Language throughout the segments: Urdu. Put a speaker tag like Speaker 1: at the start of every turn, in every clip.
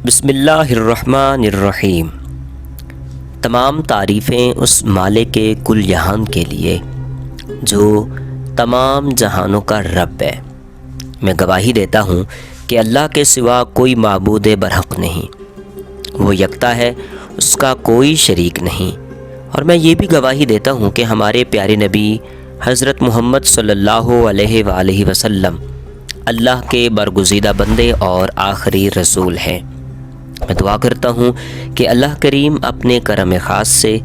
Speaker 1: بسم اللہ الرحمن الرحیم۔ تمام تعریفیں اس مالک کل جہان کے لیے جو تمام جہانوں کا رب ہے۔ میں گواہی دیتا ہوں کہ اللہ کے سوا کوئی معبود برحق نہیں، وہ یکتا ہے، اس کا کوئی شریک نہیں۔ اور میں یہ بھی گواہی دیتا ہوں کہ ہمارے پیارے نبی حضرت محمد صلی اللہ علیہ وآلہ وسلم اللہ کے برگزیدہ بندے اور آخری رسول ہیں۔ میں دعا کرتا ہوں کہ اللہ کریم اپنے کرم خاص سے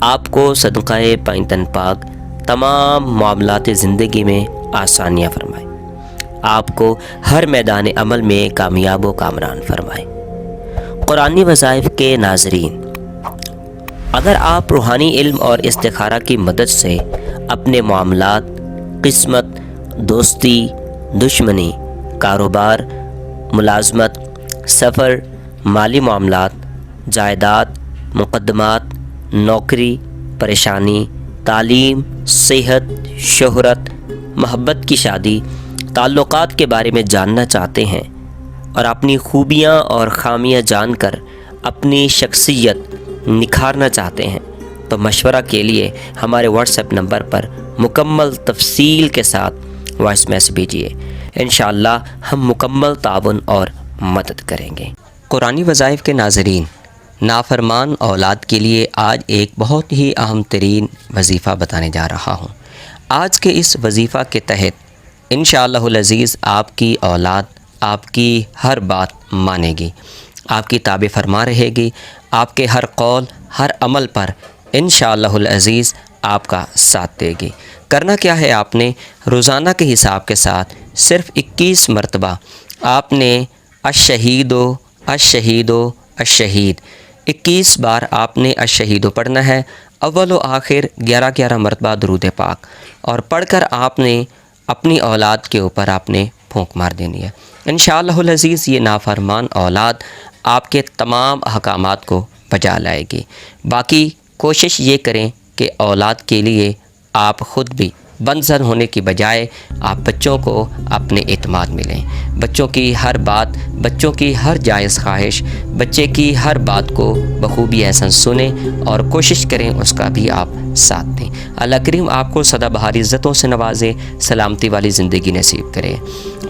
Speaker 1: آپ کو صدقہ پائنتن پاک تمام معاملات زندگی میں آسانیاں فرمائے، آپ کو ہر میدان عمل میں کامیاب و کامران فرمائے۔ قرآنی وظائف کے ناظرین، اگر آپ روحانی علم اور استخارہ کی مدد سے اپنے معاملات، قسمت، دوستی، دشمنی، کاروبار، ملازمت، سفر، مالی معاملات، جائیداد، مقدمات، نوکری، پریشانی، تعلیم، صحت، شہرت، محبت کی شادی، تعلقات کے بارے میں جاننا چاہتے ہیں اور اپنی خوبیاں اور خامیاں جان کر اپنی شخصیت نکھارنا چاہتے ہیں تو مشورہ کے لیے ہمارے واٹس ایپ نمبر پر مکمل تفصیل کے ساتھ وائس میسیج بھیجیے۔ انشاءاللہ ہم مکمل تعاون اور مدد کریں گے۔ قرآنی وظائف کے ناظرین، نافرمان اولاد کے لیے آج ایک بہت ہی اہم ترین وظیفہ بتانے جا رہا ہوں۔ آج کے اس وظیفہ کے تحت انشاءاللہ العزیز آپ کی اولاد آپ کی ہر بات مانے گی، آپ کی تابع فرما رہے گی، آپ کے ہر قول، ہر عمل پر انشاءاللہ العزیز آپ کا ساتھ دے گی۔ کرنا کیا ہے، آپ نے روزانہ کے حساب کے ساتھ صرف 21 مرتبہ آپ نے الشہیدو الشہیدو الشہید 21 بار آپ نے الشہیدو پڑھنا ہے، اول و آخر 11 مرتبہ درود پاک، اور پڑھ کر آپ نے اپنی اولاد کے اوپر آپ نے پھونک مار دینی ہے۔ انشاءاللہ العزیز یہ نافرمان اولاد آپ کے تمام احکامات کو بجا لائے گی۔ باقی کوشش یہ کریں کہ اولاد کے لیے آپ خود بھی بنظر ہونے کی بجائے آپ بچوں کو اپنے اعتماد میں لیں، بچوں کی ہر بات، بچوں کی ہر جائز خواہش، بچے کی ہر بات کو بخوبی احسن سنیں اور کوشش کریں اس کا بھی آپ ساتھ دیں۔ اللہ کریم آپ کو سدا بہار عزتوں سے نوازے، سلامتی والی زندگی نصیب کرے۔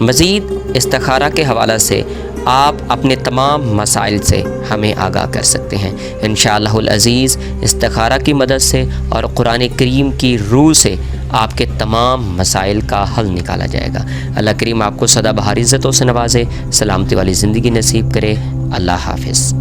Speaker 1: مزید استخارہ کے حوالہ سے آپ اپنے تمام مسائل سے ہمیں آگاہ کر سکتے ہیں۔ انشاءاللہ العزیز استخارہ کی مدد سے اور قرآن کریم کی روح سے آپ کے تمام مسائل کا حل نکالا جائے گا۔ اللہ کریم آپ کو سدا بہار عزتوں سے نوازے، سلامتی والی زندگی نصیب کرے۔ اللہ حافظ۔